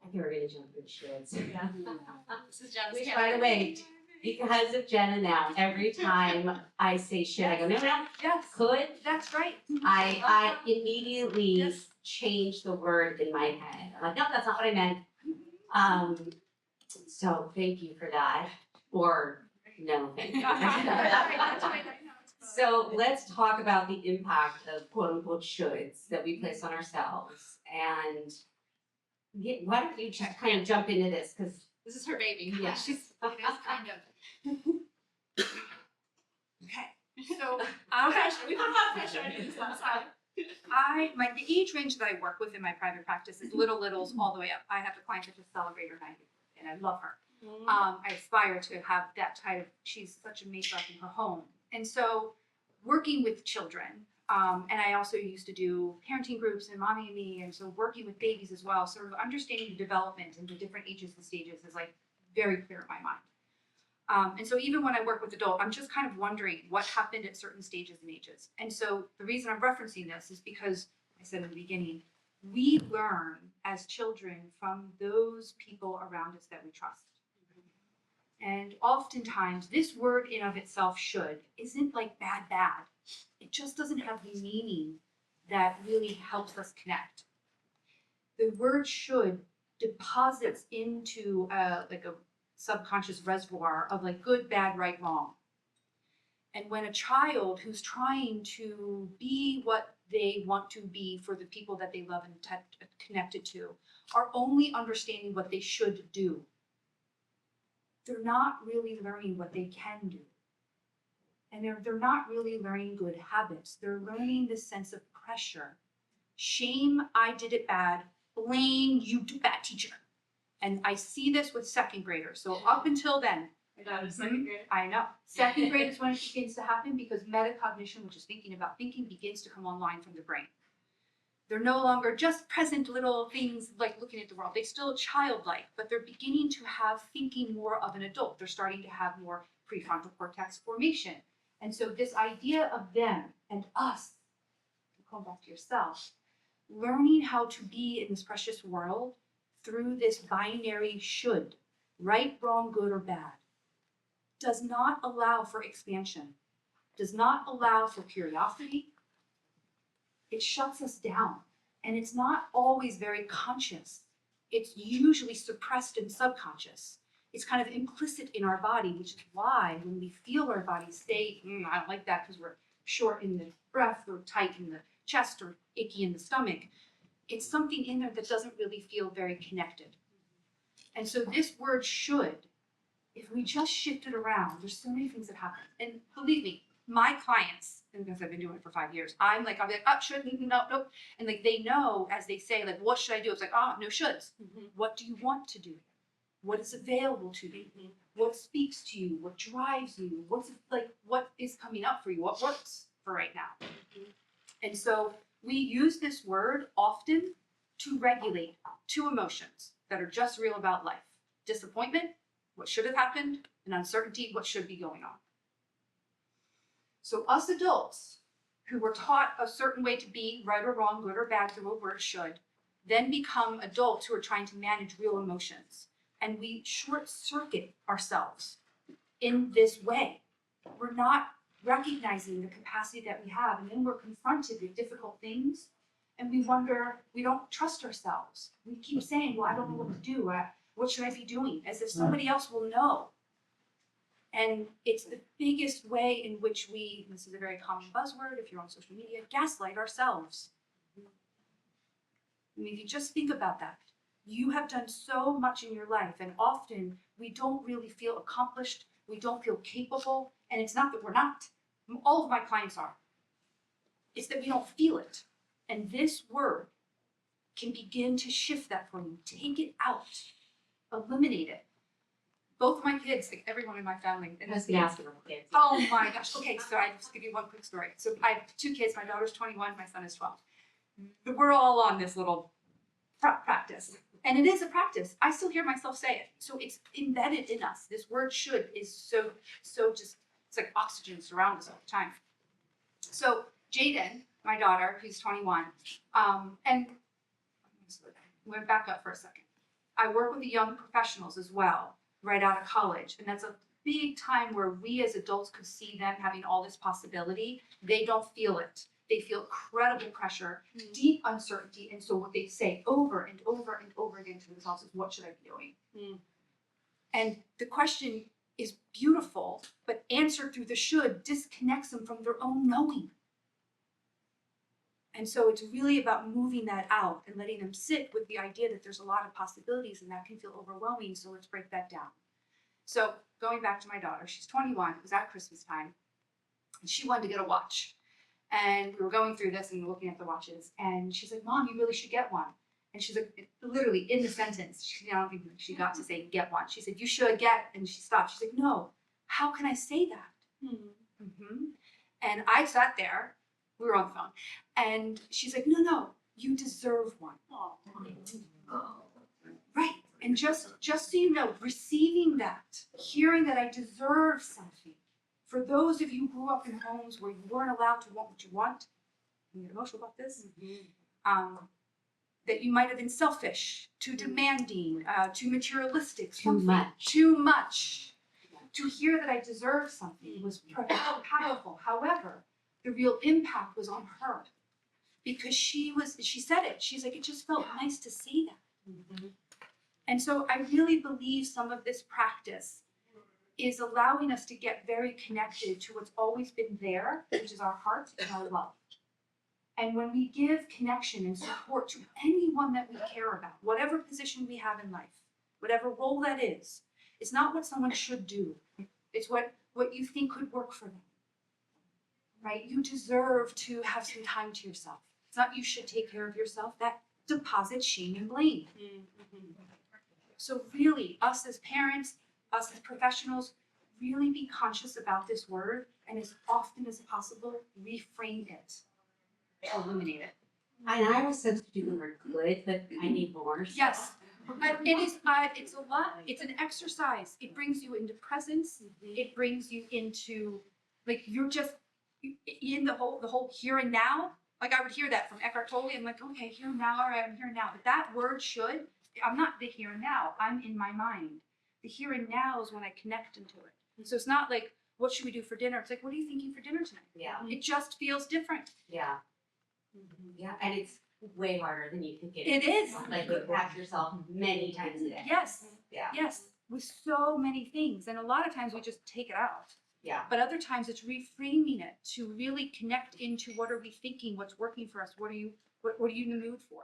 I think we're gonna jump in shoulds. Yeah. This is Jenna's Which, by the way, because of Jenna now, every time I say should, I go, no, Yes, could. that's right. I immediately Yes. change the word in my head. I'm like, no, that's not what I meant. So thank you for that. Or no, thank you. So let's talk about the impact of quote unquote shoulds that we place on ourselves. And why don't you just kind of jump into this? Because This is her baby. Yeah. She's it is kind of. Okay. So we don't have pressure. The age range that I work with in my private practice is littles all the way up. I have a client that just celebrated her 90th, and I love her. I aspire to have that type of, she's such a matriarch in her home. And so working with children, and I also used to do parenting groups and mommy and me, and so working with babies as well, sort of understanding the development and the different ages and stages is like very clear in my mind. And so even when I work with adults, I'm just kind of wondering what happened at certain stages and ages. And so the reason I'm referencing this is because I said in the beginning, we learn as children from those people around us that we trust. And oftentimes this word in of itself should isn't like bad. It just doesn't have the meaning that really helps us connect. The word should deposits into like a subconscious reservoir of like good, bad, right, wrong. And when a child who's trying to be what they want to be for the people that they love and connected to are only understanding what they should do, they're not really learning what they can do. And they're not really learning good habits. They're learning this sense of pressure. Shame, I did it bad. Blame, you do bad, teacher. And I see this with second graders. So up until then, second grade. I know. Second grade is when it begins to happen because metacognition, which is thinking about thinking, begins to come online from the brain. They're no longer just present little things like looking at the world. They're still childlike, but they're beginning to have thinking more of an adult. They're starting to have more prefrontal cortex formation. And so this idea of them and us, come back to yourself, learning how to be in this precious world through this binary should, right, wrong, good, or bad, does not allow for expansion, does not allow for curiosity. It shuts us down, and it's not always very conscious. It's usually suppressed and subconscious. It's kind of implicit in our body, which is why when we feel our body say, I don't like that because we're short in the breath or tight in the chest or icky in the stomach, it's something in there that doesn't really feel very connected. And so this word should, if we just shift it around, there's so many things that happen. And believe me, my clients, and because I've been doing it for 5 years, I'll be like, oh, should, no, nope. And like they know as they say, like, what should I do? It's like, no shoulds. What do you want to do? What is available to you? What speaks to you? What drives you? What is coming up for you? What works for right now? And so we use this word often to regulate two emotions that are just real about life. Disappointment, what should have happened, and uncertainty, what should be going on. So us adults who were taught a certain way to be, right or wrong, good or bad through a word should, then become adults who are trying to manage real emotions. And we short circuit ourselves in this way. We're not recognizing the capacity that we have, and then we're confronted with difficult things, and we wonder, we don't trust ourselves. We keep saying, well, I don't know what to do. What should I be doing? As if somebody else will know. And it's the biggest way in which we, this is a very common buzzword if you're on social media, gaslight ourselves. I mean, if you just think about that, you have done so much in your life, and often we don't really feel accomplished, we don't feel capable, and it's not that we're not. All of my clients are. It's that we don't feel it. And this word can begin to shift that for you. Take it out. Eliminate it. Both of my kids, like everyone in my family, and That's the answer. Kids. Oh my gosh. Okay, so I'll just give you one quick story. So I have 2 kids. My daughter's 21, my son is 12. We're all on this little practice. And it is a practice. I still hear myself say it. So it's embedded in us. This word should is so just, it's like oxygen surrounds us all the time. So Jaden, my daughter, who's 21, and went back up for a second. I work with the young professionals as well, right out of college. And that's a big time where we as adults could see them having all this possibility. They don't feel it. They feel incredible pressure, deep uncertainty. And so what they say over and over and over again to themselves is, what should I be doing? And the question is beautiful, but answered through the should disconnects them from their own knowing. And so it's really about moving that out and letting them sit with the idea that there's a lot of possibilities and that can feel overwhelming. So let's break that down. So going back to my daughter, she's 21, it was at Christmas time, and she wanted to get a watch. And we were going through this and looking at the watches, and she's like, Mom, you really should get one. And she's like, literally in the sentence, I don't think she got to say get one. She said, you should get, and she stopped. She's like, no, how can I say that? And I sat there, we were on the phone, and she's like, no, you deserve one. Right. And just so you know, receiving that, hearing that I deserve something, for those of you who grew up in homes where you weren't allowed to want what you want, you get emotional about this, that you might have been selfish, too demanding, too materialistic, Too much. too much. To hear that I deserve something was powerful. However, the real impact was on her, because she said it. She's like, it just felt nice to say that. And so I really believe some of this practice is allowing us to get very connected to what's always been there, which is our heart and our love. And when we give connection and support to anyone that we care about, whatever position we have in life, whatever role that is, it's not what someone should do. It's what you think could work for them, right? You deserve to have some time to yourself. It's not you should take care of yourself. That deposits shame and blame. So really, us as parents, us as professionals, really be conscious about this word, and as often as possible, reframe it, eliminate it. And I was substituting the word good, but I need more. Yes, but it is. It's a lot. It's an exercise. It brings you into presence. It brings you into, like, you're just in the whole here and now. Like, I would hear that from Eckhart Tolle. I'm like, okay, here and now. All right, I'm here now. But that word should. I'm not the here and now. I'm in my mind. The here and now is when I connect into it. So it's not like, what should we do for dinner? It's like, what are you thinking for dinner tonight? Yeah. It just feels different. Yeah. Yeah, and it's way harder than you think it It is. Like, you catch yourself many times a day. Yes. Yeah. Yes. With so many things. And a lot of times we just take it out. Yeah. But other times it's reframing it to really connect into, what are we thinking? What's working for us? What are you in the mood for?